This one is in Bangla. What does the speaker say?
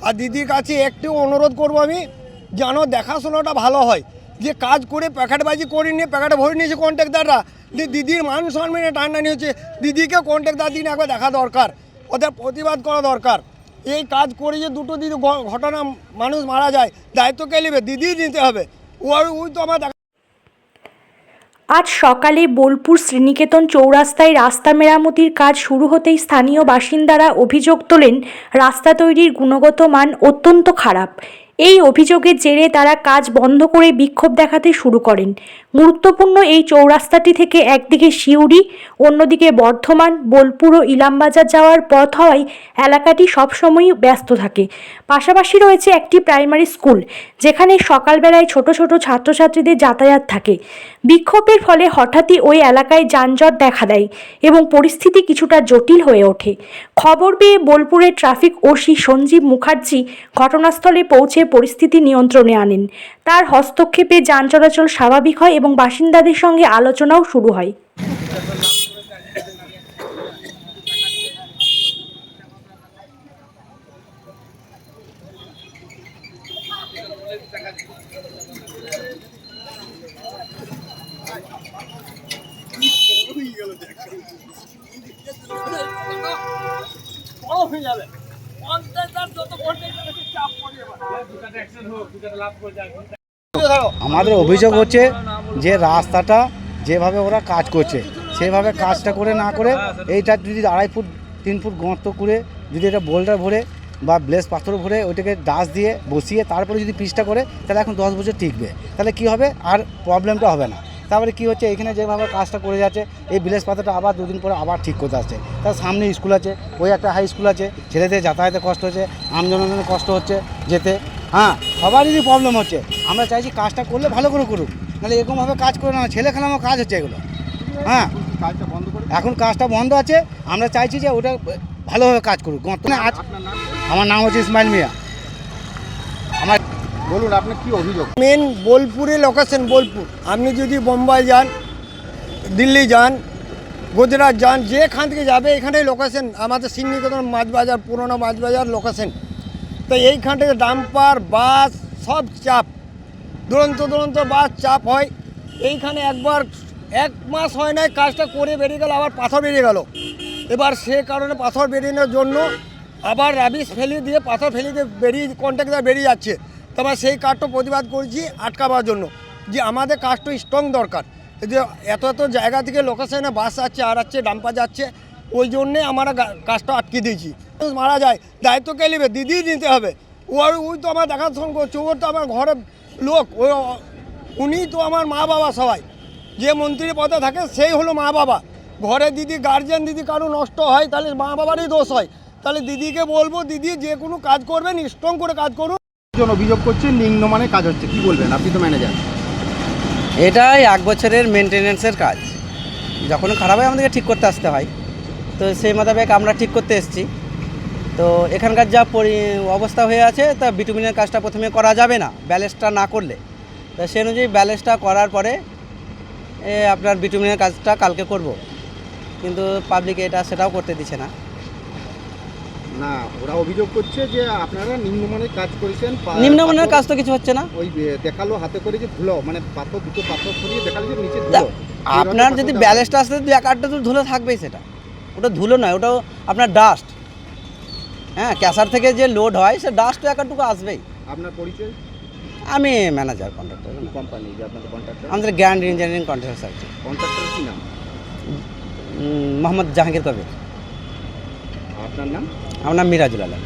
আর দিদির কাছে একটু অনুরোধ করব আমি, যেন দেখাশোনাটা ভালো হয়, যে কাজ করে প্যাকেটবাজি করে নিয়ে প্যাকেটে ভরে নিয়েছে কন্ট্রাক্টাররা, দিদির মান সম্মানে টানাটানি হচ্ছে। দিদিকে কন্ট্রাক্টার দিন একবার দেখা দরকার, ওদের প্রতিবাদ করা দরকার। এই কাজ করে যে দুটো দিদি ঘটনা মানুষ মারা যায়, দায়িত্ব কে নেবে? দিদি নিতে হবে। ওই তো আমার আজ সকালে বোলপুর শ্রীনিকেতন চৌরাস্তায় রাস্তা মেরামতির কাজ শুরু হতেই স্থানীয় বাসিন্দারা অভিযোগ তোলেন রাস্তা তৈরির গুণগত মান অত্যন্ত খারাপ। এই অভিযোগের জেরে তারা কাজ বন্ধ করে বিক্ষোভ দেখাতে শুরু করেন। গুরুত্বপূর্ণ এই চৌরাস্তাটি থেকে একদিকে সিউড়ি, অন্যদিকে বর্ধমান, বোলপুর ও ইলামবাজার যাওয়ার পথ হওয়ায় এলাকাটি সবসময়ই ব্যস্ত থাকে। পাশাপাশি রয়েছে একটি প্রাইমারি স্কুল, যেখানে সকালবেলায় ছোট ছোট ছাত্রছাত্রীদের যাতায়াত থাকে। বিক্ষোভের ফলে হঠাৎই ওই এলাকায় যানজট দেখা দেয় এবং পরিস্থিতি কিছুটা জটিল হয়ে ওঠে। খবর পেয়ে বোলপুরের ট্রাফিক ওসি সঞ্জীব মুখার্জি ঘটনাস্থলে পৌঁছে পরিস্থিতি নিয়ন্ত্রণে আনেন। তার হস্তক্ষেপে যান চলাচল স্বাভাবিক হয় এবং বাসিন্দাদের সঙ্গে আলোচনাও শুরু হয়। আমাদের অভিযোগ হচ্ছে যে রাস্তাটা যেভাবে ওরা কাজ করছে সেভাবে কাজটা করে না করে এইটা যদি 2.5 ফুট 3 ফুট গর্ত করে যদি এটা বোল্ডার ভরে বা ব্লেস পাথর ভরে ওইটাকে ডাস্ট দিয়ে বসিয়ে তারপরে যদি পিচটা করে, তাহলে এখন 10 বছর টিকবে। তাহলে কি হবে, আর প্রবলেমটা হবে না। তারপরে কি হচ্ছে, এখানে যেভাবে কাজটা করে যাচ্ছে, এই ব্লেস পাথরটা আবার 2 দিন পরে আবার ঠিক করতে আসছে। তার সামনে স্কুল আছে, ওই একটা হাই স্কুল আছে, ছেলেদের যাতায়াতে কষ্ট হচ্ছে, আমজনগণের কষ্ট হচ্ছে যেতে। হ্যাঁ, সবারই প্রবলেম হচ্ছে। আমরা চাইছি কাজটা করলে ভালো করে করুক, নাহলে এরকমভাবে কাজ করে না, ছেলে খেলানো কাজ হচ্ছে এগুলো। হ্যাঁ, কাজটা বন্ধ করে, এখন কাজটা বন্ধ আছে। আমরা চাইছি যে ওটা ভালোভাবে কাজ করুক। আজ আমার নাম হচ্ছে ইসমাইল মিয়া। আমার বলুন, আপনার কি অভিযোগ? মেন বোলপুরে লোকেশন বোলপুর। আপনি যদি বোম্বাই যান, দিল্লি যান, গুজরাট যান, যেখান থেকে যাবে এখানেই লোকেশন। আমাদের শ্রীনিকেতন মাছবাজার, পুরোনো মাছবাজার লোকেশন। তো এইখান থেকে ডাম্পার, বাস সব চাপ, দুরন্ত বাস চাপ হয়। এইখানে একবার 1 মাস হয় নাই, কাজটা করে বেরিয়ে গেল, আবার পাথর বেরিয়ে গেল। এবার সে কারণে পাথর বেরিয়ে জন্য আবার রাবিশ ফেলে দিয়ে পাথর ফেলে দিয়ে কন্ট্রাক্টর বেরিয়ে যাচ্ছে। তারপর সেই কাজটা প্রতিবাদ করেছি আটকাবার জন্য, যে আমাদের কাজটা স্ট্রং দরকার। যে এত জায়গা থেকে লোকেশনে বাস যাচ্ছে, আর যাচ্ছে, ডাম্পার যাচ্ছে, ওই জন্যে আমরা কাজটা আটকে দিয়েছি। মারা যায়, দায়িত্ব কে নেবে? দিদি নিতে হবে। ওই তো আমার দেখাশোনা করছে, ওর তো আমার ঘরের লোক, উনি তো আমার মা বাবা সবাই। যে মন্ত্রী পদে থাকে সেই হলো মা বাবা। ঘরে দিদি গার্জিয়ান, দিদি কারো নষ্ট হয় তাহলে মা বাবারই দোষ হয়। তাহলে দিদিকে বলবো, দিদি যে কোনো কাজ করবেন স্ট্রং করে কাজ করুন। অভিযোগ করছে নিম্নমানের কাজ হচ্ছে, কি বলবেন? আপনি তো ম্যানেজার। এটাই 1 বছরের মেনটেনেন্সের কাজ। যখন খারাপ হয় আমাদেরকে ঠিক করতে আসতে হয়, তো সেই মোতাবেক আমরা ঠিক করতে এসেছি। তো এখানকার যা অবস্থা হয়ে আছে, তা বিটুমিনের কাজটা প্রথমে করা যাবে না ব্যালেন্সটা না করলে। তো সেই অনুযায়ী ব্যালেন্সটা করার পরে আপনার বিটুমিনের কাজটা কালকে করব, কিন্তু পাবলিক এটা সেটাও করতে দিচ্ছে না। না, ওরা অভিযোগ করছে যে আপনারা নিম্নমানের কাজ করেছেন। নিম্নমানের কাজ তো কিছু হচ্ছে না। ওই দেখালো হাতে করে যে ধুলো, মানে পাথর, দুটো পাথর সরিয়ে দেখালো যে নিচে ধুলো। আপনার যদি ব্যালেন্সটা আসতে 1-8টা তো ধুলো থাকবেই, সেটা ওটা ধুলো নয়, ওটাও আপনার ডাস্ট। হ্যাঁ, ক্যাসার থেকে যে লোড হয় সে ডাস্ট তো 1-2 আসবেই। আপনার পরিচয়? আমি ম্যানেজার, কন্ট্রাক্টর। কোম্পানি যে আপনাদের কন্ট্রাক্টর? আমাদের গ্র্যান্ড ইঞ্জিনিয়ারিং কন্ট্রাক্টর সার্ভিস। কন্ট্রাক্টরের কি নাম? মোহাম্মদ জাহাঙ্গীর কবির। আপনার নাম? আমার নাম মিরাজুল আলম।